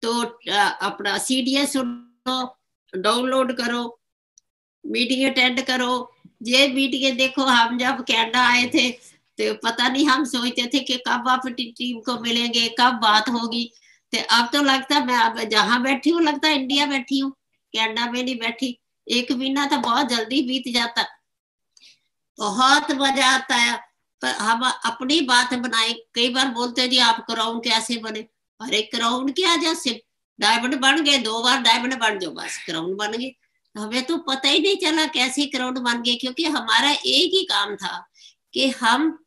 तो अपना CDS सुनो, डाउनलोड करो, मीटिंग अटेंड करो। ये मीटिंग देखो, हम जब कनाडा आए थे तो पता नहीं, हम सोचते थे कि कब आप टीम को मिलेंगे, कब बात होगी। तो अब तो लगता मैं अब जहाँ बैठी हूँ लगता इंडिया बैठी हूँ, कनाडा में नहीं बैठी। एक महीना तो बहुत जल्दी बीत जाता, बहुत मजा आता है। पर हम अपनी बात बनाए, कई बार बोलते हैं जी आप क्राउन कैसे बने। अरे क्राउन क्या, जैसे डायमंड बन गए, 2 बार डायमंड बन जाओ बस क्राउन बन गए। हमें तो पता ही नहीं चला कैसे क्राउन बन गए, क्योंकि हमारा एक ही काम था कि हम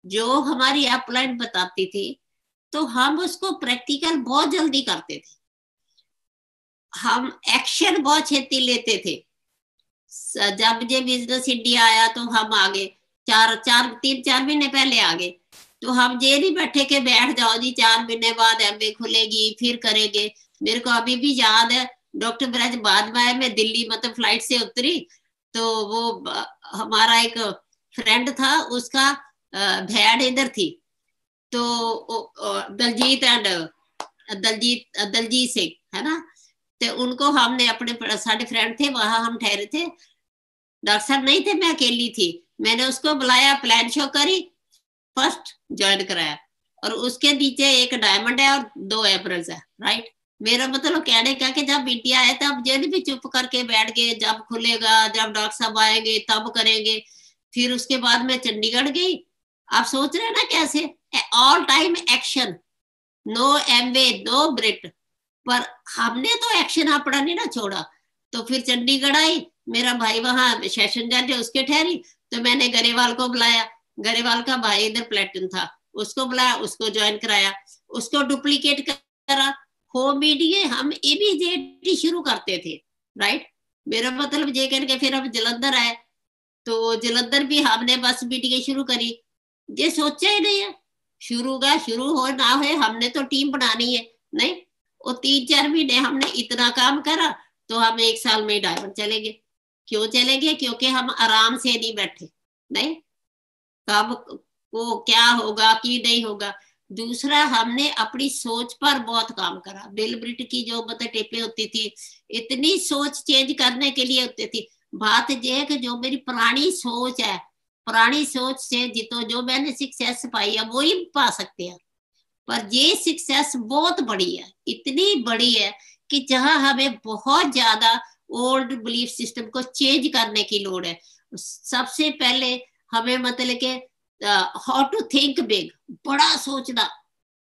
जो हमारी अपलाइन बताती थी तो हम उसको प्रैक्टिकल बहुत जल्दी करते थे, हम एक्शन बहुत छेती लेते थे। जब ये बिजनेस इंडिया आया तो हम आगे 3-4 महीने पहले आ गए। तो हम ये नहीं बैठे के बैठ जाओ जी 4 महीने बाद MBA खुलेगी फिर करेंगे। मेरे को अभी भी याद है, डॉक्टर ब्रज बाद में आए, मैं दिल्ली मतलब फ्लाइट से उतरी तो वो हमारा एक फ्रेंड था, उसका भेड़ इधर थी, तो दलजीत एंड दलजीत सिंह है ना, तो उनको हमने अपने सारे फ्रेंड थे वहां, हम ठहरे थे, डॉक्टर साहब नहीं थे, मैं अकेली थी। मैंने उसको बुलाया, प्लान शो करी, फर्स्ट ज्वाइन कराया, और उसके नीचे एक डायमंड है और 2 अप्रैल है, राइट। मेरा मतलब कहने का कि जब इंडिया आया तब जेल भी चुप करके बैठ गए, जब खुलेगा, जब डॉक्टर साहब आएंगे तब करेंगे। फिर उसके बाद मैं चंडीगढ़ गई। आप सोच रहे हैं ना कैसे, all time action, no MBA no ब्रिट, पर हमने तो एक्शन अपना नहीं ना छोड़ा। तो फिर चंडीगढ़ आई, मेरा भाई वहां सेशन जज है उसके ठहरी, तो मैंने गरेवाल को बुलाया, गरेवाल का भाई इधर प्लेटन था, उसको बुलाया, उसको ज्वाइन कराया, उसको डुप्लीकेट करा। होम मीटिंग हम इमीडिएटली शुरू करते थे, राइट। मेरा मतलब ये करके फिर हम जलंधर आए, तो जलंधर भी हमने बस मीटिंग शुरू करी। ये सोचा ही नहीं है, शुरू का शुरू हो ना हो, हमने तो टीम बनानी है। नहीं, वो 3-4 महीने हमने इतना काम करा, तो हम 1 साल में ही डायमंड चले गए। क्यों चले गए? क्योंकि हम आराम से नहीं बैठे। नहीं, कब को क्या होगा कि नहीं होगा। दूसरा, हमने अपनी सोच पर बहुत काम करा। बिल ब्रिट की जो मतलब टेपें होती थी, इतनी सोच चेंज करने के लिए होती थी। बात यह है कि जो मेरी पुरानी सोच है, पुरानी सोच से जितो जो मैंने सक्सेस पाई है वो ही पा सकते हैं। पर ये सक्सेस बहुत बड़ी है, इतनी बड़ी है कि जहां हमें बहुत ज्यादा ओल्ड बिलीफ सिस्टम को चेंज करने की लोड़ है। सबसे पहले हमें मतलब के हाउ टू थिंक बिग, बड़ा सोचना।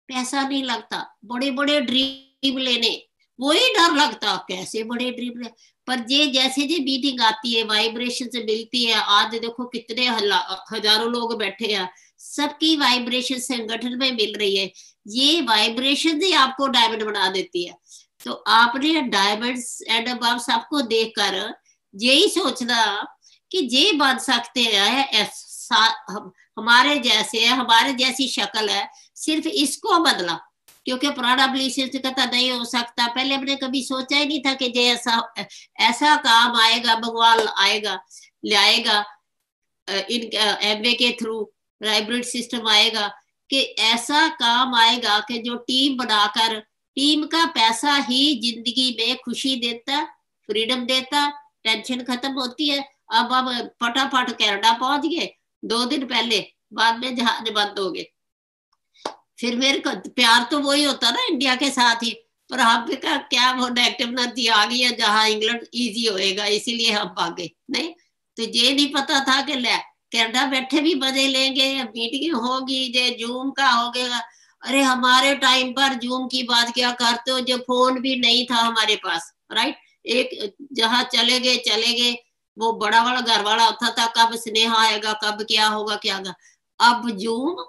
पैसा नहीं लगता, बड़े बड़े ड्रीम लेने, वही डर लगता कैसे बड़े ड्रीम ले। पर ये जैसे जी मीटिंग आती है, वाइब्रेशन से मिलती है, आज देखो कितने हजारों लोग बैठे हैं, सबकी वाइब्रेशन संगठन में मिल रही है। ये वाइब्रेशन ही आपको डायमंड बना देती है। तो आपने डायमंड्स एंड अबव सबको देखकर यही सोचना कि ये बन सकते हैं, हमारे जैसे है, हमारे जैसी शक्ल है, सिर्फ इसको बदला। क्योंकि पुराना बिलीफ कहता नहीं हो सकता, पहले हमने कभी सोचा ही नहीं था कि ये ऐसा ऐसा काम आएगा, भगवान आएगा लाएगा इन MBA के थ्रू, हाइब्रिड सिस्टम आएगा, कि ऐसा काम आएगा कि जो टीम बनाकर, टीम का पैसा ही जिंदगी में खुशी देता, फ्रीडम देता, टेंशन खत्म होती है। अब फटाफट कनाडा पहुंच गए 2 दिन पहले, बाद में जहाज बंद हो गए। फिर मेरे को प्यार तो वही होता ना इंडिया के साथ ही, पर हम भी क्या वो नेगेटिव एनर्जी आ गई है, जहां इंग्लैंड इजी होएगा इसीलिए हम भागे। नहीं तो ये नहीं पता था कि कनाडा बैठे भी मजे लेंगे, मीटिंग होगी, जे जूम का हो गया। अरे हमारे टाइम पर जूम की बात क्या करते हो, जो फोन भी नहीं था हमारे पास, राइट। एक जहां चले गए, वो बड़ा वाला घर वाला होता था, कब स्नेहा आएगा, कब क्या होगा क्या होगा। अब जूम,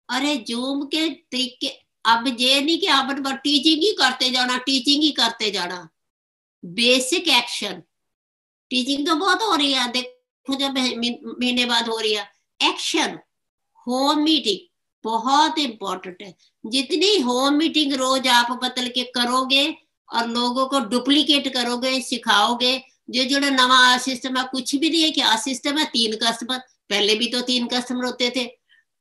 अरे जूम के तरीके, अब ये नहीं कि आप टीचिंग ही करते जाना, टीचिंग ही करते जाना, बेसिक एक्शन। टीचिंग तो बहुत हो रही है, देखो जब महीने बाद हो रही है एक्शन। होम मीटिंग बहुत इंपॉर्टेंट है। जितनी होम मीटिंग रोज आप बदल के करोगे और लोगों को डुप्लीकेट करोगे, सिखाओगे, जो नवा सिस्टम है, कुछ भी नहीं है, क्या सिस्टम है, 3 कस्टमर, पहले भी तो 3 कस्टमर होते थे,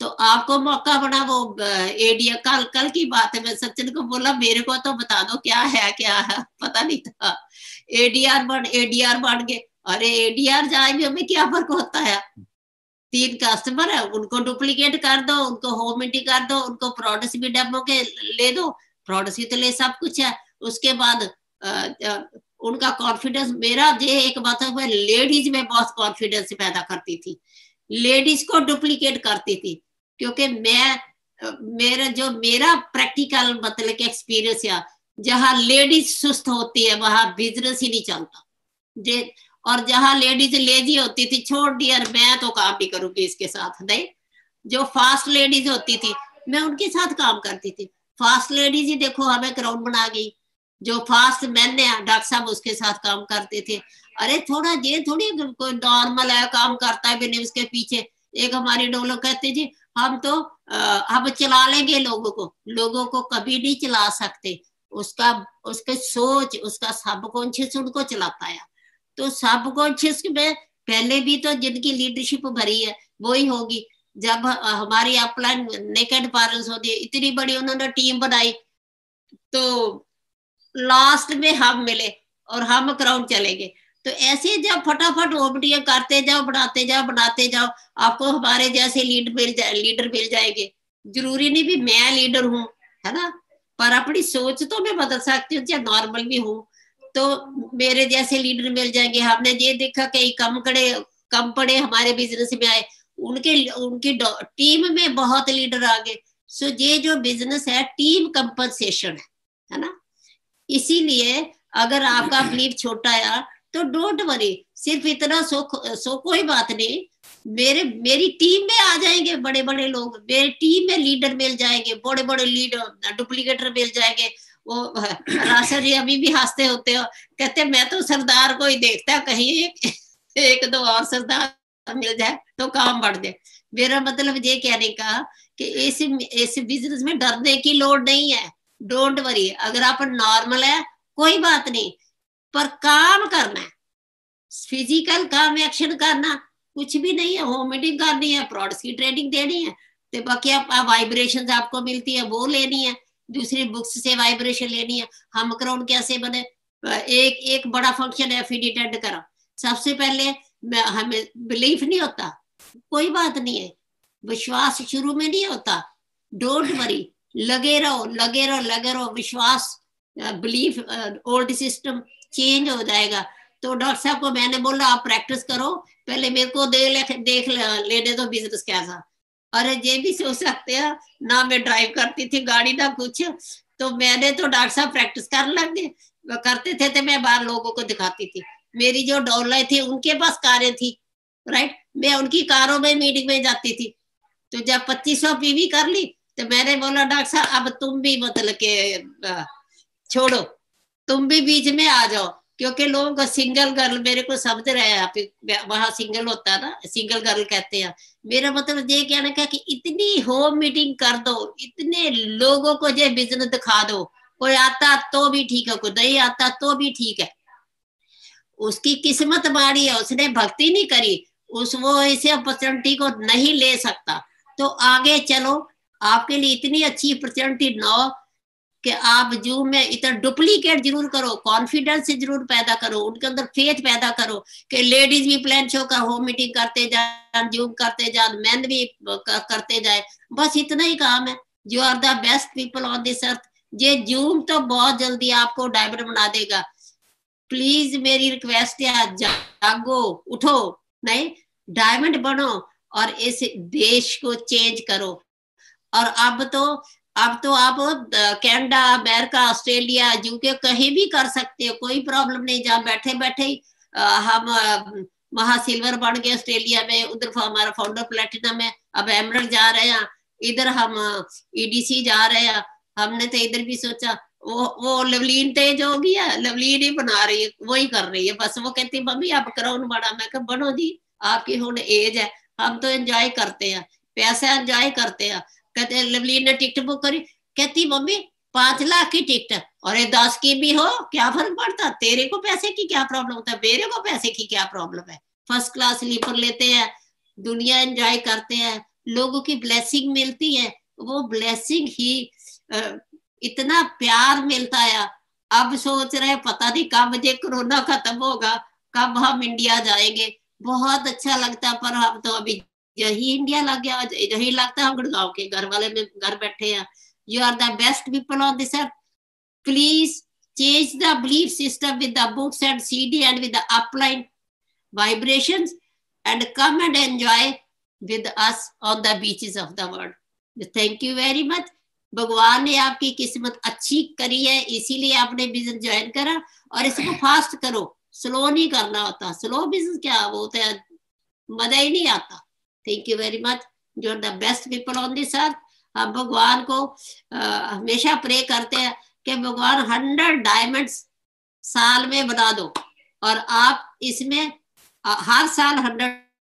तो आपको मौका बना वो एडीआर, कल की बात है, मैं सचिन को बोला मेरे को तो बता दो क्या है पता नहीं था। एडीआर बन गए। अरे एडीआर जाएंगे हमें क्या फर्क होता है, 3 कस्टमर है, उनको डुप्लीकेट कर दो, उनको होम मीटिंग कर दो, उनको प्रोडक्ट्स भी डेमो के ले दो, प्रोडक्ट्स ही तो ले, सब कुछ है। उसके बाद उनका कॉन्फिडेंस, मेरा ये एक बात है, लेडीज में बहुत कॉन्फिडेंस पैदा करती थी, लेडीज को डुप्लीकेट करती थी, क्योंकि मेरा प्रैक्टिकल मतलब के एक्सपीरियंस है, जहां लेडीज सुस्त होती है वहां बिजनेस ही नहीं चलता। और जहां लेडीज लेजी होती थी, छोड़ दिया मैं तो काम नहीं करूंगी इसके साथ, नहीं। जो फास्ट लेडीज होती थी मैं उनके साथ काम करती थी। फास्ट लेडीज ही देखो हमें क्राउन बना गई। जो फास्ट मैन है डॉक्टर साहब उसके साथ काम करते थे। अरे थोड़ा ये थोड़ी कोई नॉर्मल है काम करता है बिना उसके पीछे। एक हमारी डोलो कहते जी हम तो हम चला लेंगे लोगों को कभी नहीं चला सकते। उसके सोच, उसका सबकॉन्शियस उनको चलाता है। तो सबकॉन्शियस में पहले भी तो जिनकी लीडरशिप भरी है वही होगी। जब हमारी अपलाइन नेकेड पैरेंट्स होती है, इतनी बड़ी उन्होंने टीम बनाई, तो लास्ट में हम मिले और हम क्राउन चलेंगे। तो ऐसे जब फटाफट ओपीडियां करते जाओ, बनाते जाओ, आपको हमारे जैसे लीडर मिल जाएंगे। जरूरी नहीं भी मैं लीडर हूँ, है ना, पर अपनी सोच तो मैं बदल सकती हूँ, चाहे नॉर्मल भी हूँ, तो मेरे जैसे लीडर मिल जाएंगे। हमने ये देखा कि कम पड़े हमारे बिजनेस में आए, उनकी टीम में बहुत लीडर आ गए। सो ये जो बिजनेस है टीम कंपनसेशन है ना। इसीलिए अगर आपका बिलीव छोटा है तो डोंट वरी, सिर्फ इतना सो कोई बात नहीं, मेरी टीम में आ जाएंगे बड़े बड़े लोग, मेरी टीम में लीडर मिल जाएंगे, बड़े बड़े लीडर डुप्लीकेटर मिल जाएंगे। वो राशा जी अभी भी हंसते होते हो, कहते मैं तो सरदार को ही देखता, कहीं एक दो और सरदार मिल जाए तो काम बढ़ जाए। मेरा मतलब ये कहने का कि इस बिजनेस में डरने की लोड़ नहीं है। डोंट वरी, अगर आप नॉर्मल है कोई बात नहीं, पर काम करना है, फिजिकल काम एक्शन करना, कुछ भी नहीं है। होम मीटिंग करनी है, प्रोडक्ट्स की ट्रेनिंग देनी है, तो बाकी आप वाइब्रेशन आपको मिलती है वो लेनी है, दूसरी बुक्स से वाइब्रेशन लेनी है। हम क्राउन कैसे बने, एक बड़ा फंक्शन है फीड अटेंड करा, सबसे पहले हमें बिलीफ नहीं होता, कोई बात नहीं है, विश्वास शुरू में नहीं होता। डोंट वरी, लगे रहो, विश्वास, बिलीफ, ओल्ड सिस्टम चेंज हो जाएगा। तो डॉक्टर साहब को मैंने बोला आप प्रैक्टिस करो, पहले मेरे को देख लेने दो बिजनेस कैसा। अरे ये भी सोच सकते हैं ना, मैं ड्राइव करती थी गाड़ी ना कुछ, तो मैंने तो डॉक्टर साहब प्रैक्टिस करते थे तो मैं बाहर लोगों को दिखाती थी। मेरी जो डॉलर थी उनके पास कारें थी, राइट, मैं उनकी कारों में मीटिंग में जाती थी। तो जब 2500 पीवी कर ली तो मैंने बोला डॉक्टर साहब अब तुम भी मतलब के छोड़ो, तुम भी बीच में आ जाओ, क्योंकि लोग सिंगल गर्ल मेरे को समझ रहे हैं, आप वहां सिंगल होता है ना, सिंगल गर्ल कहते हैं। मेरा मतलब ये कहना का कि इतनी होम मीटिंग कर दो, इतने लोगों को ये बिजनेस दिखा दो, कोई आता तो भी ठीक है, कोई नहीं आता तो भी ठीक है, उसकी किस्मत माड़ी है, उसने भक्ति नहीं करी, वो इसे अपॉर्चुनिटी को नहीं ले सकता। तो आगे चलो, आपके लिए इतनी अच्छी अपॉर्चुनिटी ना हो कि आप जूम में इतना डुप्लीकेट जरूर करो, कॉन्फिडेंस जरूर पैदा करो, उनके अंदर फेथ पैदा करो कि लेडीज भी प्लान शो का होम मीटिंग करते जाए, जूम करते जाए, मैन भी करते जाए, बस इतना ही काम है। You are the best people on this earth. ये जूम तो बहुत जल्दी आपको डायमंड बना देगा। प्लीज मेरी रिक्वेस्ट है, जागो, उठो, नहीं डायमंड बनो और इस देश को चेंज करो। और अब तो आप कनाडा, अमेरिका, ऑस्ट्रेलिया, यूके कहीं भी कर सकते हो, कोई प्रॉब्लम नहीं। जहाँ बैठे बैठे ही हम वहां सिल्वर बन गए ऑस्ट्रेलिया में, उधर हमारा फाउंडर प्लेटिनम है, अब एमरल्ड जा रहे हैं, इधर हम ईडीसी जा रहे हैं। हमने तो इधर भी सोचा, वो लवलीन तेज हो गया, लवलीन ही बना रही है, वही कर रही है बस। वो कहती मम्मी आप क्राउन बड़ा, मैं कहा बनो जी, आपकी हुन एज है, हम तो एंजॉय करते हैं, पैसा एंजॉय करते हैं। कहते लवलीन ने टिकट बुक करी, कहती मम्मी 5 लाख की टिकट, और 10 की भी हो क्या फर्क पड़ता, तेरे को पैसे की क्या प्रॉब्लम होता है, मेरे को पैसे की क्या प्रॉब्लम है। फर्स्ट क्लास स्लीपर लेते हैं, दुनिया एंजॉय करते हैं, लोगों की ब्लेसिंग मिलती है, वो ब्लेसिंग ही इतना प्यार मिलता है। अब सोच रहे पता नहीं कब ये कोरोना खत्म होगा, कब हम इंडिया जाएंगे। बहुत अच्छा लगता, पर हम तो अभी यही इंडिया लग गया, यही लगता है हम गुड़गांव के घर वाले में घर बैठे हैं। You are the best people on this earth. Please change the belief system with the books and CD and with the upline vibrations and come and enjoy with us on the beaches of the world. Thank you very much. भगवान ने आपकी किस्मत अच्छी करी है, इसीलिए आपने business join करा। और इसको फास्ट करो, स्लो नहीं करना होता। स्लो बिजनेस क्या होता है, मजा ही नहीं आता। Thank you very much, you are the best people on this earth. हम भगवान को हमेशा प्रे करते हैं कि भगवान 100 डायमंड्स साल में बना दो, और आप इसमें हर साल 100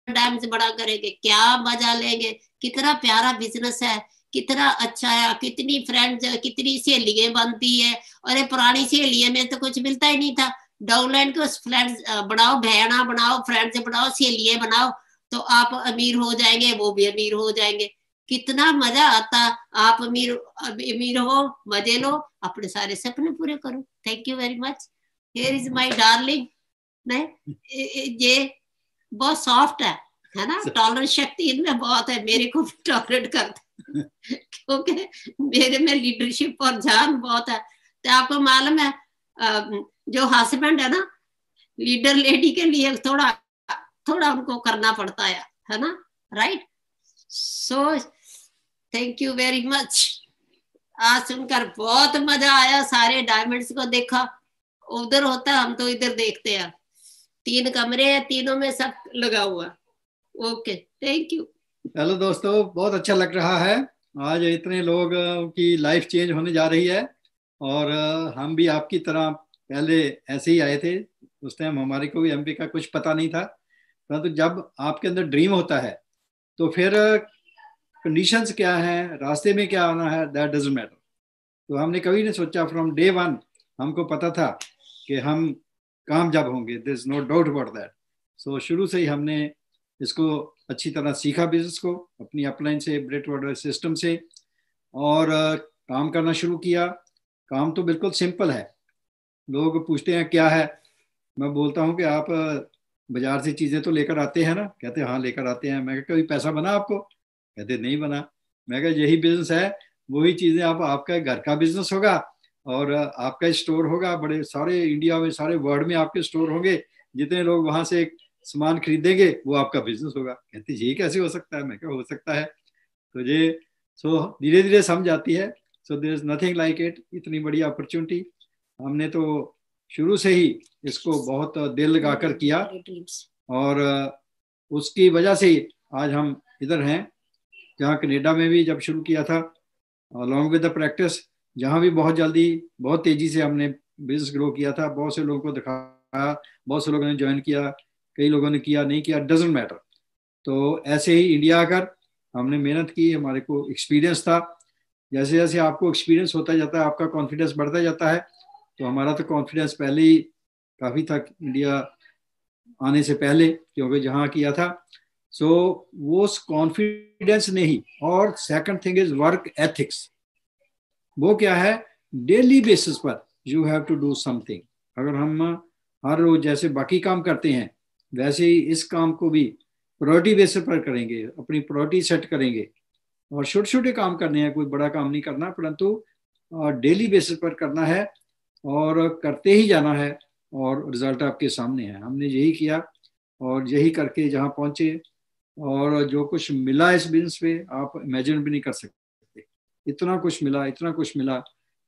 डायमंड्स बड़ा करेंगे, क्या मजा लेंगे। कितना प्यारा बिजनेस है, कितना अच्छा है, कितनी फ्रेंड्स, कितनी सहेलियां बनती है। और ये पुरानी सहेलियों में तो कुछ मिलता ही नहीं था। डाउनलाइन को फ्रेंड्स बनाओ, बहना बनाओ, फ्रेंड्स बनाओ, सहेलियां बनाओ, तो आप अमीर हो जाएंगे, वो भी अमीर हो जाएंगे। कितना मजा आता। आप अमीर हो, मजे लो, अपने सारे सपने पूरे करो। Thank you very much. Here is my darling. ये बहुत सॉफ्ट है ना, टॉलरेंस शक्ति इनमें बहुत है, मेरे को भी टॉलरेट करते क्योंकि मेरे में लीडरशिप और जान बहुत है। तो आपको मालूम है, जो हस्बैंड है ना, लीडर लेडी के लिए थोड़ा थोड़ा उनको करना पड़ता है ना, right. So thank you very much. आज सुनकर बहुत मजा आया, सारे डायमंड्स को देखा। उधर होता, हम तो इधर देखते हैं। 3 कमरे हैं, तीनों में सब लगा हुआ। Okay, thank you. हेलो दोस्तों, बहुत अच्छा लग रहा है। आज इतने लोग की लाइफ चेंज होने जा रही है, और हम भी आपकी तरह पहले ऐसे ही आए थे। उस टाइम हमारे को भी एमपी का कुछ पता नहीं था, परंतु जब आपके अंदर ड्रीम होता है तो फिर कंडीशंस क्या हैं, रास्ते में क्या आना है, दैट डजंट मैटर। तो हमने कभी नहीं सोचा, फ्रॉम डे 1 हमको पता था कि हम कामयाब होंगे, there is no doubt about that. So शुरू से ही हमने इसको अच्छी तरह सीखा, बिजनेस को अपनी अपलाइन से, ब्रेट वाटर सिस्टम से, और काम करना शुरू किया। काम तो बिल्कुल सिंपल है। लोग पूछते हैं क्या है, मैं बोलता हूँ कि आप बाजार से चीज़ें तो लेकर आते हैं ना, कहते हैं हाँ लेकर आते हैं। मैं कभी पैसा बना आपको, कहते नहीं बना। मैं कहा यही बिजनेस है, वही चीज़ें आपका घर का बिजनेस होगा, और आपका स्टोर होगा, बड़े सारे इंडिया में, सारे वर्ल्ड में आपके स्टोर होंगे, जितने लोग वहां से सामान खरीदेंगे वो आपका बिजनेस होगा। कहते ये कैसे हो सकता है, मैं क्या हो सकता है। तो ये धीरे धीरे समझ आती है। So there is nothing like it, इतनी बड़ी अपॉर्चुनिटी। हमने तो शुरू से ही इसको बहुत दिल लगाकर किया, और उसकी वजह से आज हम इधर हैं, जहाँ कनाडा में भी जब शुरू किया था अलॉन्ग विद द प्रैक्टिस, जहाँ भी बहुत जल्दी, बहुत तेजी से हमने बिजनेस ग्रो किया था। बहुत से लोगों को दिखाया, बहुत से लोगों ने ज्वाइन किया, कई लोगों ने किया, नहीं किया, डजंट मैटर। तो ऐसे ही इंडिया आकर हमने मेहनत की, हमारे को एक्सपीरियंस था। जैसे जैसे आपको एक्सपीरियंस होता जाता है, आपका कॉन्फिडेंस बढ़ता जाता है। तो हमारा तो कॉन्फिडेंस पहले ही काफ़ी था इंडिया आने से पहले, क्योंकि जहाँ किया था। सो वो कॉन्फिडेंस नहीं, और second thing is work ethics. वो क्या है, डेली बेसिस पर you have to do something. अगर हम हर रोज जैसे बाकी काम करते हैं, वैसे ही इस काम को भी प्रायोरिटी बेसिस पर करेंगे, अपनी प्रायोरिटी सेट करेंगे, और छोटे छोटे काम करने हैं, कोई बड़ा काम नहीं करना, परंतु डेली बेसिस पर करना है, और करते ही जाना है, और रिजल्ट आपके सामने है। हमने यही किया, और यही करके जहाँ पहुँचे, और जो कुछ मिला इस बिजनेस में आप इमेजिन भी नहीं कर सकते। इतना कुछ मिला, इतना कुछ मिला।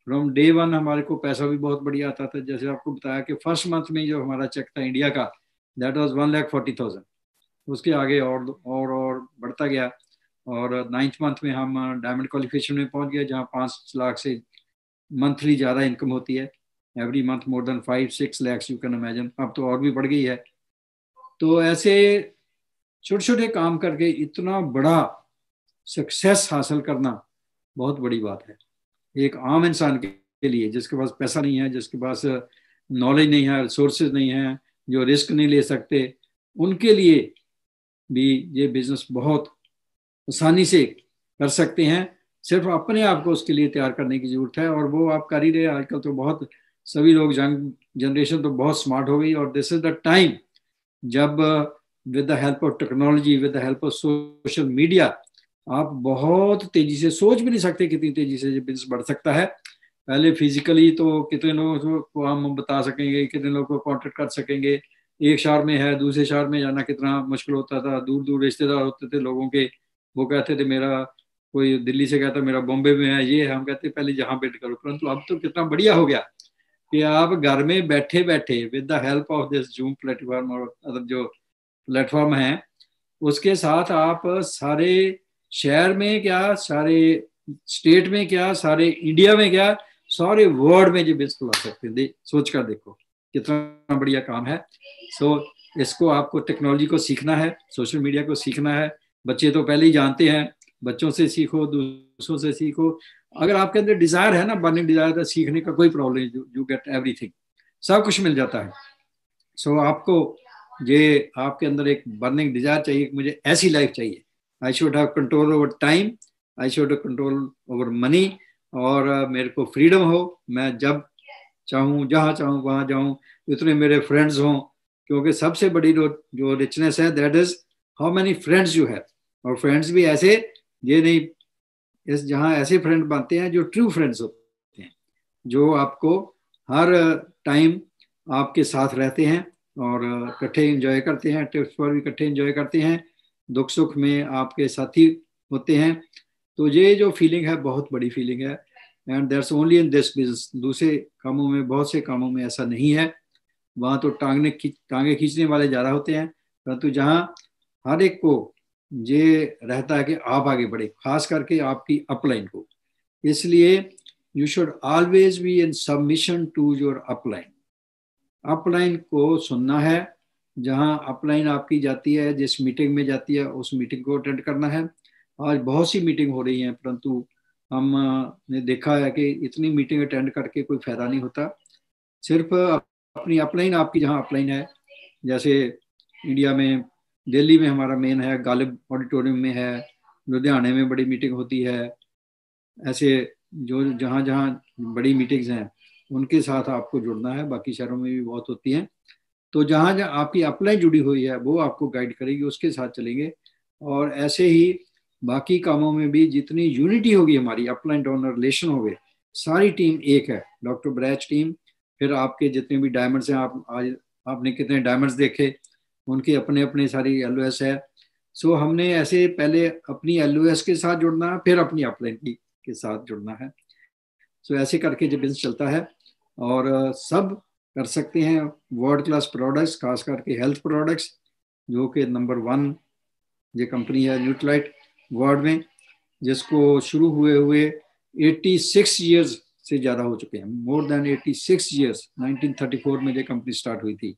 फ्रॉम डे 1 हमारे को पैसा भी बहुत बढ़िया आता था। जैसे आपको बताया कि फर्स्ट मंथ में जो हमारा चेक था इंडिया का, दैट वाज 1,40,000। उसके आगे और बढ़ता गया, और 9th मंथ में हम डायमंड क्वालिफिकेशन में पहुंच गए, जहाँ 5 लाख से मंथली ज़्यादा इनकम होती है। Every month more than 5-6 lakhs, you can imagine. अब तो और भी बढ़ गई है। तो ऐसे छोटे छोटे काम करके इतना बड़ा सक्सेस हासिल करना बहुत बड़ी बात है। एक आम इंसान के लिए, जिसके पास पैसा नहीं है, जिसके पास नॉलेज नहीं है, रिसोर्सेज नहीं है, जो रिस्क नहीं ले सकते, उनके लिए भी ये बिजनेस बहुत आसानी से कर सकते हैं। सिर्फ अपने आप को उसके लिए तैयार करने की जरूरत है, और वो आप कर ही रहे। आजकल तो बहुत सभी लोग, यंग जनरेशन तो बहुत स्मार्ट हो गई, और दिस इज द टाइम जब with the help of technology, with the help of social media, आप बहुत तेजी से, सोच भी नहीं सकते कितनी तेजी से ये बिजनेस बढ़ सकता है। पहले फिजिकली तो कितने लोगों को हम बता सकेंगे, कितने लोगों को कांटेक्ट कर सकेंगे। एक शहर में है, दूसरे शहर में जाना कितना मुश्किल होता था। दूर दूर रिश्तेदार होते थे लोगों के, वो कहते थे मेरा, कोई दिल्ली से कहता मेरा बॉम्बे में है, ये है। हम कहते पहले जहाँ वेट करो। परंतु अब तो कितना बढ़िया हो गया कि आप घर में बैठे बैठे with the help of this zoom platform और अदर जो प्लेटफॉर्म है, उसके साथ आप सारे शहर में क्या, सारे स्टेट में क्या, सारे इंडिया में क्या, सारे वर्ल्ड में जो बिजनेस खुला सकते हैं। सोच कर देखो कितना बढ़िया काम है। इसको आपको टेक्नोलॉजी को सीखना है, सोशल मीडिया को सीखना है। बच्चे तो पहले ही जानते हैं, बच्चों से सीखो, दूसरों से सीखो। अगर आपके अंदर डिजायर है ना, बर्निंग डिजायर, तो सीखने का कोई प्रॉब्लम नहीं, यू गेट एवरीथिंग, सब कुछ मिल जाता है। आपको ये आपके अंदर एक बर्निंग डिजायर चाहिए कि मुझे ऐसी लाइफ चाहिए। I should have control over time, I should have control over money, और मेरे को फ्रीडम हो, मैं जब चाहूँ जहाँ चाहूँ वहाँ जाऊँ, इतने मेरे फ्रेंड्स हों। क्योंकि सबसे बड़ी जो रिचनेस है, that is how many friends you have. और फ्रेंड्स भी ऐसे, ये नहीं, इस जहाँ ऐसे फ्रेंड बनते हैं जो ट्रू फ्रेंड्स होते हैं, जो आपको हर टाइम आपके साथ रहते हैं और इकट्ठे एंजॉय करते हैं, ट्रिप्स पर भी इकट्ठे एंजॉय करते हैं, दुख सुख में आपके साथी होते हैं। तो ये जो फीलिंग है बहुत बड़ी फीलिंग है, and that's only in this business. दूसरे कामों में, बहुत से कामों में ऐसा नहीं है। वहाँ तो टांगे खींचने वाले ज़्यादा होते हैं, परंतु जहाँ हर एक को ये रहता है कि आप आगे बढ़े, खास करके आपकी अपलाइन को। इसलिए you should always be in submission to your upline. Upline को सुनना है, जहाँ अपलाइन आपकी जाती है, जिस मीटिंग में जाती है, उस मीटिंग को अटेंड करना है। आज बहुत सी मीटिंग हो रही हैं, परंतु हम ने देखा है कि इतनी मीटिंग अटेंड करके कोई फायदा नहीं होता। सिर्फ अपनी अपलाइन, आपकी जहाँ अपलाइन है, जैसे इंडिया में दिल्ली में हमारा मेन है, गालिब ऑडिटोरियम में है, लुधियाने में बड़ी मीटिंग होती है। ऐसे जो जहाँ जहाँ बड़ी मीटिंग्स हैं उनके साथ आपको जुड़ना है। बाकी शहरों में भी बहुत होती हैं। तो जहाँ जहाँ आपकी अपलाइन जुड़ी हुई है वो आपको गाइड करेगी, उसके साथ चलेंगे। और ऐसे ही बाकी कामों में भी जितनी यूनिटी होगी हमारी, अपलाइन डोनर रिलेशन हो गए, सारी टीम एक है, डॉक्टर ब्रैच टीम। फिर आपके जितने भी डायमंड्स हैं, आप आज आपने कितने डायमंड्स देखे, उनके अपने अपने सारी LOS है। हमने ऐसे पहले अपनी LOS के साथ जुड़ना है, फिर अपनी अपलाइन के साथ जुड़ना है। ऐसे करके जो बिजनेस चलता है, और सब कर सकते हैं वर्ल्ड क्लास प्रोडक्ट्स, खास करके हेल्थ प्रोडक्ट्स, जो कि नंबर 1 ये कंपनी है न्यूट्रालाइट वर्ल्ड में, जिसको शुरू हुए 86 ईयर्स से ज़्यादा हो चुके हैं, मोर देन 86 ईयर्स। 1934 में ये कंपनी स्टार्ट हुई थी।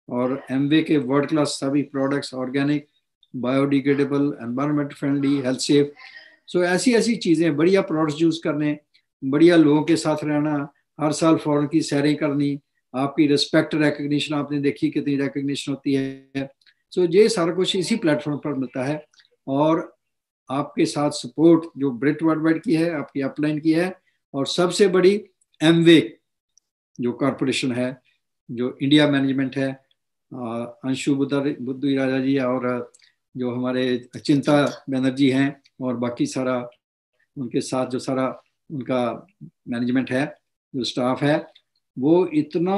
और एमवे के वर्ल्ड क्लास सभी products, organic, biodegradable, environment friendly, health safe. ऐसी ऐसी चीज़ें, बढ़िया प्रोडक्ट्स यूज़ करने, बढ़िया लोगों के साथ रहना, हर साल फॉरेन की सैरें करनी, आपकी रिस्पेक्ट, रिकग्निशन, आपने देखी कितनी रिकग्निशन होती है। ये सारा कुछ इसी प्लेटफॉर्म पर मिलता है। और आपके साथ सपोर्ट जो ब्रिट वर्ल्डवाइड की है, आपकी अपलाइन की है, और सबसे बड़ी एमवे जो कॉरपोरेशन है, जो इंडिया मैनेजमेंट है, अंशु बुद्धू राजा जी और जो हमारे चिंता बनर्जी हैं, और बाकी सारा उनके साथ जो सारा उनका मैनेजमेंट है, जो स्टाफ है, वो इतना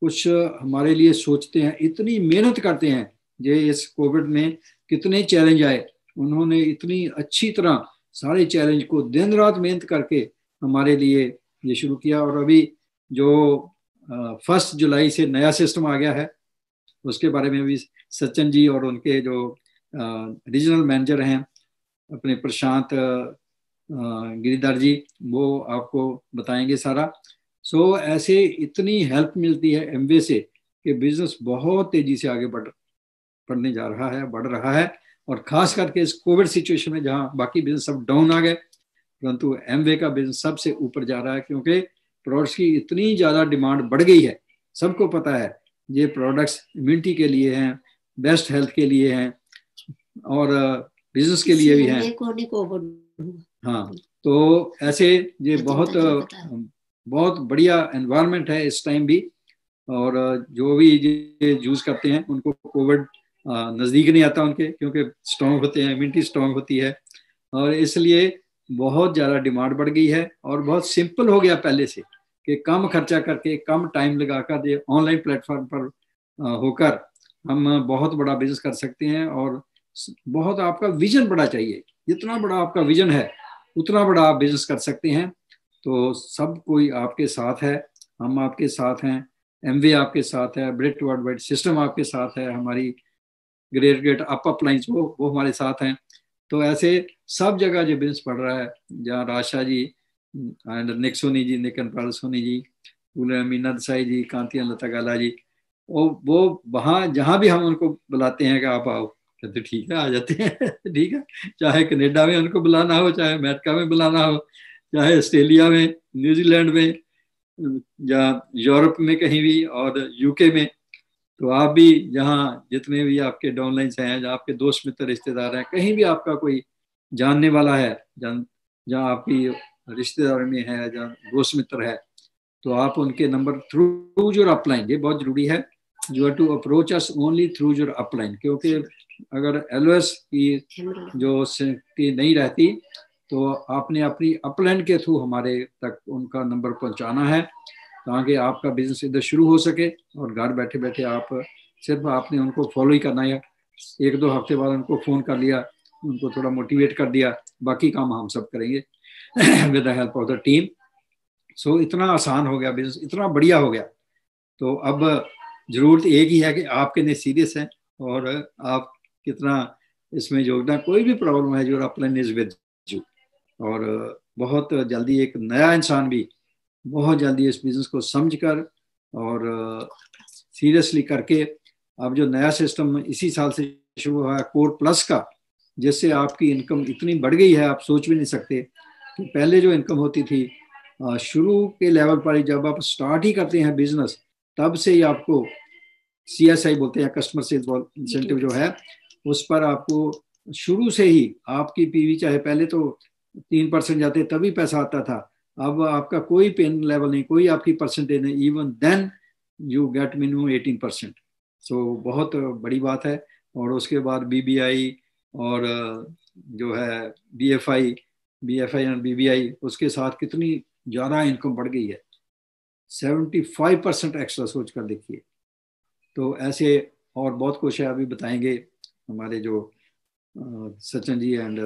कुछ हमारे लिए सोचते हैं, इतनी मेहनत करते हैं। ये इस कोविड में कितने चैलेंज आए, उन्होंने इतनी अच्छी तरह सारे चैलेंज को दिन रात मेहनत करके हमारे लिए ये शुरू किया। और अभी जो 1 जुलाई से नया सिस्टम आ गया है, उसके बारे में भी सचिन जी और उनके जो रीजनल मैनेजर हैं अपने प्रशांत गिरिधर जी, वो आपको बताएंगे सारा। ऐसे इतनी हेल्प मिलती है एमवे से कि बिजनेस बहुत तेजी से आगे बढ़ने जा रहा है, बढ़ रहा है। और खास करके इस कोविड सिचुएशन में, जहाँ बाकी बिजनेस सब डाउन आ गए, परंतु एमवे का बिजनेस सबसे ऊपर जा रहा है, क्योंकि प्रोडक्ट्स की इतनी ज़्यादा डिमांड बढ़ गई है। सबको पता है ये प्रोडक्ट्स इम्यूनिटी के लिए हैं, बेस्ट हेल्थ के लिए हैं, और बिजनेस के लिए भी हैं। हाँ, तो ऐसे ये बहुत बहुत बढ़िया एनवायरनमेंट है इस टाइम भी। और जो भी ये यूज करते हैं उनको कोविड नजदीक नहीं आता उनके, क्योंकि स्ट्रॉन्ग होते हैं, इम्यूनिटी स्ट्रॉन्ग होती है। और इसलिए बहुत ज़्यादा डिमांड बढ़ गई है और बहुत सिंपल हो गया पहले से, कि कम खर्चा करके कम टाइम लगाकर ये ऑनलाइन प्लेटफॉर्म पर होकर हम बहुत बड़ा बिजनेस कर सकते हैं। और बहुत आपका विजन बड़ा चाहिए, जितना बड़ा आपका विजन है उतना बड़ा आप बिजनेस कर सकते हैं। तो सब कोई आपके साथ है, हम आपके साथ हैं, एमवे आपके साथ है, ब्रिट वर्ल्ड वाइड सिस्टम आपके साथ है, हमारी ग्रेट ग्रेट अपलाइंस वो हमारे साथ हैं। तो ऐसे सब जगह जो बिजनेस पढ़ रहा है, जहाँ राशा जी एंड निक सोनी जी, निकन पाल सोनी जी, मीना देसाई जी, कांतिया लता गाला जी, वो वहाँ जहाँ भी हम उनको बुलाते हैं कि आप आओ, कहते ठीक है आ जाते हैं ठीक है। चाहे कनेडा में उनको बुलाना हो, चाहे अमेरिका में बुलाना हो, चाहे ऑस्ट्रेलिया में, न्यूजीलैंड में, या यूरोप में कहीं भी, और यूके में। तो आप भी जहाँ जितने भी आपके डाउनलाइंस हैं, जहाँ आपके दोस्त मित्र रिश्तेदार हैं, कहीं भी आपका कोई जानने वाला है, जहाँ आपकी रिश्तेदार में है, जहाँ दोस्त मित्र है, तो आप उनके नंबर थ्रू योर अपलाइन, ये बहुत जरूरी है, you have to approach us only through your upline. क्योंकि अगर एलओएस की जो सेफ्टी नहीं रहती तो आपने अपनी अपलाइन के थ्रू हमारे तक उनका नंबर पहुंचाना है, ताकि आपका बिजनेस इधर शुरू हो सके। और घर बैठे बैठे आप सिर्फ आपने उनको फॉलो ही करना है, एक दो हफ्ते बाद उनको फ़ोन कर लिया, उनको थोड़ा मोटिवेट कर दिया, बाकी काम हम सब करेंगे with the help of the team. So इतना आसान हो गया बिजनेस, इतना बढ़िया हो गया। तो अब जरूरत एक ही है कि आप कितने सीरियस हैं और आप कितना इसमें योगदान। कोई भी प्रॉब्लम है जो अपलाइन इज विद यू। और बहुत जल्दी एक नया इंसान भी बहुत जल्दी इस बिजनेस को समझकर और सीरियसली करके, अब जो नया सिस्टम इसी साल से शुरू हुआ है कोर प्लस का, जिससे आपकी इनकम इतनी बढ़ गई है आप सोच भी नहीं सकते। कि पहले जो इनकम होती थी शुरू के लेवल पर, जब आप स्टार्ट ही करते हैं बिजनेस, तब से ही आपको CSI बोलते हैं, कस्टमर सेल्स इंसेंटिव जो है, उस पर आपको शुरू से ही आपकी पीवी, चाहे पहले तो 3% जाते तभी पैसा आता था, अब आपका कोई पेन लेवल नहीं, कोई आपकी परसेंटेज नहीं, even then you get minimum 18%। So बहुत बड़ी बात है। और उसके बाद BBI और जो है BFI और BBI, उसके साथ कितनी ज़्यादा इनकम बढ़ गई है, 75% एक्स्ट्रा, सोच कर देखिए। तो ऐसे और बहुत कुछ है, अभी बताएंगे हमारे जो सचिन जी एंड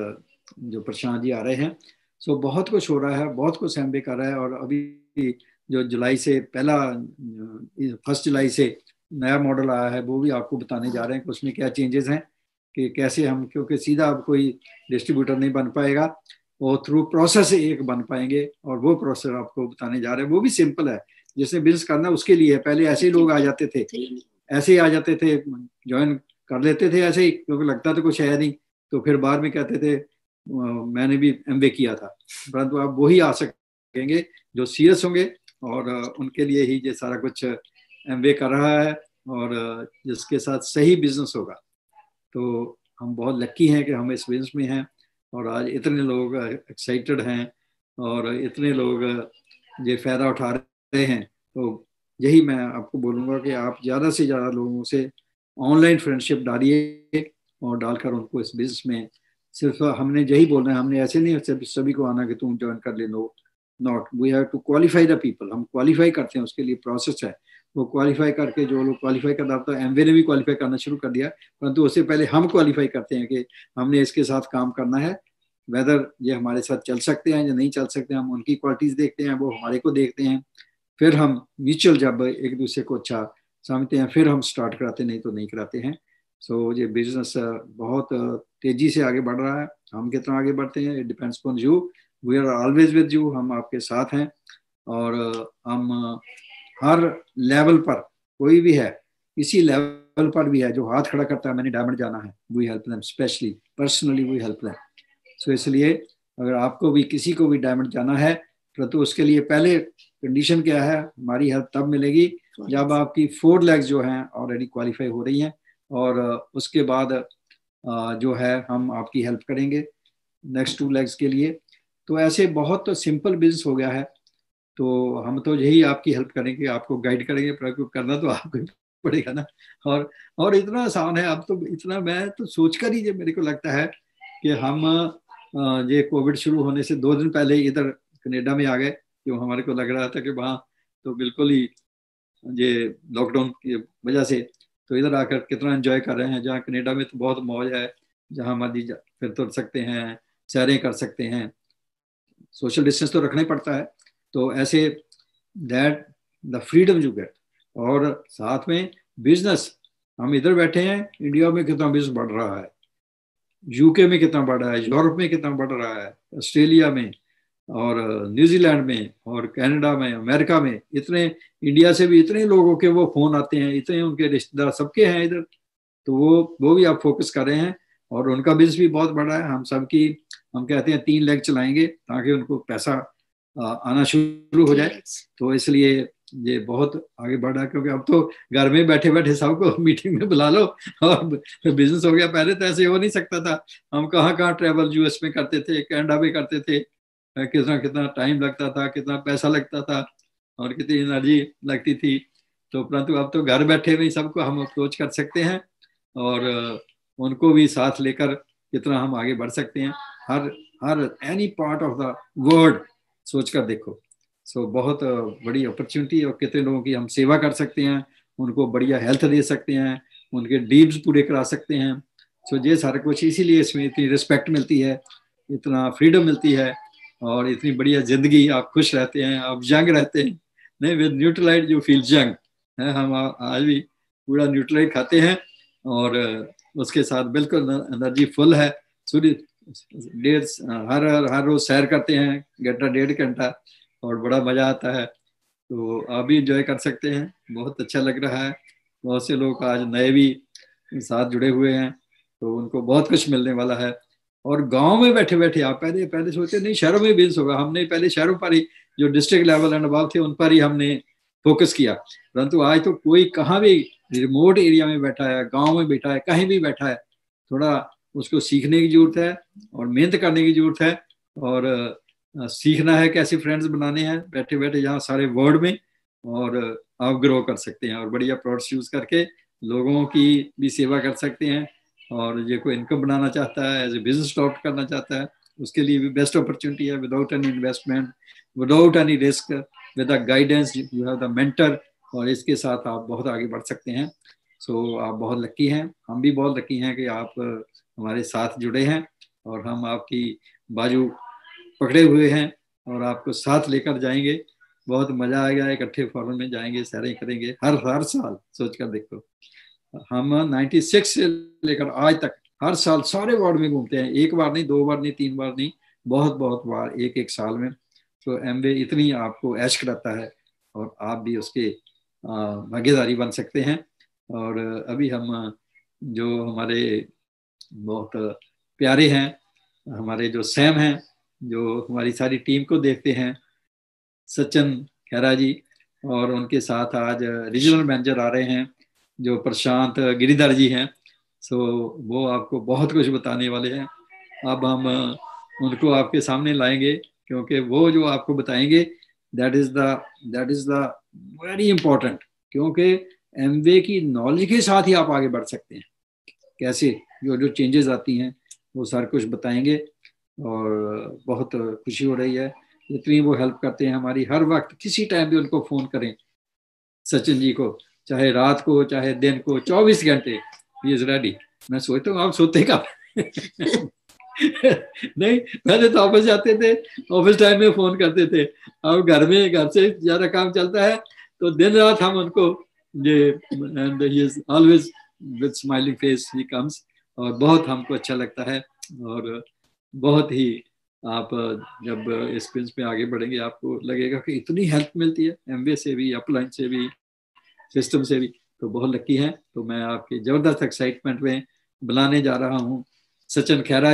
जो प्रशांत जी आ रहे हैं। सो बहुत कुछ हो रहा है, बहुत कुछ एमबे कर रहा है। और अभी जो जुलाई से 1 जुलाई से नया मॉडल आया है, वो भी आपको बताने जा रहे हैं कि उसमें क्या चेंजेस हैं, कि कैसे हम, क्योंकि सीधा अब कोई डिस्ट्रीब्यूटर नहीं बन पाएगा, और थ्रू प्रोसेस एक बन पाएंगे। और वो प्रोसेस आपको बताने जा रहे हैं, वो भी सिंपल है, जिसने बिजनेस करना उसके लिए। पहले ऐसे ही लोग आ जाते थे, ऐसे ही आ जाते थे, ज्वाइन कर लेते थे ऐसे ही, क्योंकि लगता तो कुछ है नहीं, तो फिर बाद में कहते थे मैंने भी एमबे किया था। परंतु आप वही आ सकेंगे जो सीरियस होंगे, और उनके लिए ही ये सारा कुछ एमबे कर रहा है, और जिसके साथ सही बिजनेस होगा। तो हम बहुत लक्की हैं कि हम इस बिजनेस में हैं, और आज इतने लोग एक्साइटेड हैं और इतने लोग ये फ़ायदा उठा रहे हैं। तो यही मैं आपको बोलूँगा कि आप ज़्यादा से ज़्यादा लोगों से ऑनलाइन फ्रेंडशिप डालिए, और डालकर उनको इस बिजनेस में, सिर्फ हमने यही बोलना है, हमने ऐसे नहीं सिर्फ सभी को आना कि तुम ज्वाइन कर ले, no not, we have to qualify the people. हम क्वालिफाई करते हैं, उसके लिए प्रोसेस है, वो क्वालिफाई करके जो लोग क्वालिफाई करना, तो एमवे ने भी क्वालिफाई करना शुरू कर दिया, परंतु उससे पहले हम क्वालिफाई करते हैं कि हमने इसके साथ काम करना है, वेदर ये हमारे साथ चल सकते हैं या नहीं चल सकते हैं। हम उनकी क्वालिटीज़ देखते हैं, वो हमारे को देखते हैं, फिर हम म्यूचुअल जब एक दूसरे को अच्छा समझते हैं फिर हम स्टार्ट कराते, नहीं तो नहीं कराते हैं। सो ये बिजनेस बहुत तेजी से आगे बढ़ रहा है। हम कितना आगे बढ़ते हैं it depends on you, we are always with you, हम आपके साथ हैं। और हम हर लेवल पर, कोई भी है इसी लेवल पर भी है जो हाथ खड़ा करता है मैंने डायमंड जाना है, we help them, specially personally we help them. So इसलिए अगर आपको भी किसी को भी डायमंड जाना है, तो उसके लिए पहले कंडीशन क्या है, हमारी हेल्प तब मिलेगी जब आपकी 4 लेग्स जो हैं ऑलरेडी क्वालिफाई हो रही हैं, और उसके बाद जो है हम आपकी हेल्प करेंगे नेक्स्ट 2 लेग्स के लिए। तो ऐसे बहुत सिंपल बिजनेस हो गया है, तो हम तो यही आपकी हेल्प करेंगे, आपको गाइड करेंगे, पर करना तो आपको ही पड़ेगा ना। और इतना आसान है, अब तो इतना मैं तो सोच कर ही मेरे को लगता है कि हम ये कोविड शुरू होने से 2 दिन पहले इधर कनाडा में आ गए, क्यों हमारे को लग रहा था कि वहाँ तो बिल्कुल ही ये लॉकडाउन की वजह से, तो इधर आकर कितना एंजॉय कर रहे हैं। जहाँ कनाडा में तो बहुत मौज है, जहाँ मर्जी फिर तुर सकते हैं, सैरें कर सकते हैं, सोशल डिस्टेंस तो रखना ही पड़ता है। तो ऐसे that the freedom you get. और साथ में बिजनेस, हम इधर बैठे हैं, इंडिया में कितना बिजनेस बढ़ रहा है, यूके में कितना बढ़ रहा है, यूरोप में कितना बढ़ रहा है, ऑस्ट्रेलिया में और न्यूजीलैंड में और कनाडा में, अमेरिका में, इतने इंडिया से भी इतने लोगों के वो फोन आते हैं, इतने उनके रिश्तेदार सबके हैं इधर। तो वो भी आप फोकस कर रहे हैं और उनका बिजनेस भी बहुत बड़ा है। हम सबकी, हम कहते हैं 3 लेग चलाएंगे ताकि उनको पैसा आना शुरू हो जाए। तो इसलिए ये बहुत आगे बढ़ा, क्योंकि अब तो घर में बैठे बैठे सबको मीटिंग में बुला लो और बिजनेस हो गया। पहले तो ऐसे हो नहीं सकता था, हम कहाँ कहाँ ट्रेवल यूएस में करते थे, कनाडा में करते थे, कितना कितना टाइम लगता था, कितना पैसा लगता था और कितनी एनर्जी लगती थी। तो परंतु अब तो घर बैठे हुए सबको हम अप्रोच कर सकते हैं और उनको भी साथ लेकर कितना हम आगे बढ़ सकते हैं। हर हर any part of the world सोच कर देखो। सो बहुत बड़ी अपॉर्चुनिटी, और कितने लोगों की हम सेवा कर सकते हैं, उनको बढ़िया हेल्थ दे सकते हैं, उनके ड्रीम्स पूरे करा सकते हैं। सो ये सारा कुछ इसीलिए इसमें इतनी रिस्पेक्ट मिलती है, इतना फ्रीडम मिलती है और इतनी बढ़िया जिंदगी, आप खुश रहते हैं, आप यंग रहते हैं। नहीं, with Nutrilite you feel young है। हम आज भी पूरा न्यूट्रलाइट खाते हैं और उसके साथ बिल्कुल एनर्जी फुल है। सूर्य हर हर रोज सैर करते हैं घंटा 1.5 घंटा और बड़ा मजा आता है। तो आप भी इंजॉय कर सकते हैं, बहुत अच्छा लग रहा है। बहुत से लोग आज नए भी साथ जुड़े हुए हैं, तो उनको बहुत कुछ मिलने वाला है। और गांव में बैठे बैठे आप पहले पहले सोचते नहीं शहरों में बिजनेस होगा, हमने पहले शहरों पर ही, जो डिस्ट्रिक्ट लेवल एंड अबाव थे, उन पर ही हमने फोकस किया। परंतु आज तो कोई कहाँ भी रिमोट एरिया में बैठा है, गांव में बैठा है, कहीं भी बैठा है, थोड़ा उसको सीखने की जरूरत है और मेहनत करने की जरूरत है। और सीखना है कैसे फ्रेंड्स बनाने हैं बैठे बैठे यहाँ सारे वर्ल्ड में, और आप ग्रो कर सकते हैं और बढ़िया प्रोडक्ट्स यूज करके लोगों की भी सेवा कर सकते हैं। और ये कोई इनकम बनाना चाहता है, एज ए बिजनेस स्टार्ट करना चाहता है, उसके लिए भी बेस्ट अपॉर्चुनिटी है, without any investment, without any risk, with the guidance you have the mentor, और इसके साथ आप बहुत आगे बढ़ सकते हैं। सो आप बहुत लकी हैं, हम भी बहुत लकी हैं कि आप हमारे साथ जुड़े हैं और हम आपकी बाजू पकड़े हुए हैं और आपको साथ लेकर जाएंगे। बहुत मजा आएगा, इकट्ठे फॉरन में जाएंगे, सैरें करेंगे हर हर साल। सोच कर देखो, हम 96 से लेकर आज तक हर साल सारे वार्ड में घूमते हैं, 1 बार नहीं, 2 बार नहीं, 3 बार नहीं, बहुत बहुत बार, एक साल में। तो एमवे इतनी आपको ऐश कराता है और आप भी उसके भागीदारी बन सकते हैं। और अभी हम जो हमारे बहुत प्यारे हैं, हमारे जो सैम हैं, जो हमारी सारी टीम को देखते हैं, सचिन खैरा जी, और उनके साथ आज रीजनल मैनेजर आ रहे हैं जो प्रशांत गिरिधर जी हैं। सो वो आपको बहुत कुछ बताने वाले हैं। अब हम उनको आपके सामने लाएंगे, क्योंकि वो जो आपको बताएंगे that is the very important, क्योंकि एमवे की नॉलेज के साथ ही आप आगे बढ़ सकते हैं। कैसे जो जो चेंजेस आती हैं वो सारा कुछ बताएंगे और बहुत खुशी हो रही है। इतनी वो हेल्प करते हैं हमारी, हर वक्त किसी टाइम भी उनको फोन करें सचिन जी को, चाहे रात को चाहे दिन को, 24 घंटे ही इज रेडी। मैं सोचता हूँ आप सोते कब नहीं, पहले तो ऑफिस जाते थे, ऑफिस टाइम में फोन करते थे, अब घर में, घर से ज्यादा काम चलता है, तो दिन रात हम उनको ये, and he is always with smiling face he comes, और बहुत हमको अच्छा लगता है। और बहुत ही आप जब इस बिजनेस में आगे बढ़ेंगे आपको लगेगा कि इतनी हेल्प मिलती है एमवे से भी, अपलाइन से भी, सिस्टम से भी। तो बहुत लकी है। तो मैं आपकी जबरदस्त एक्साइटमेंट में बुलाने जा रहा हूँ सचिन खैरा जी।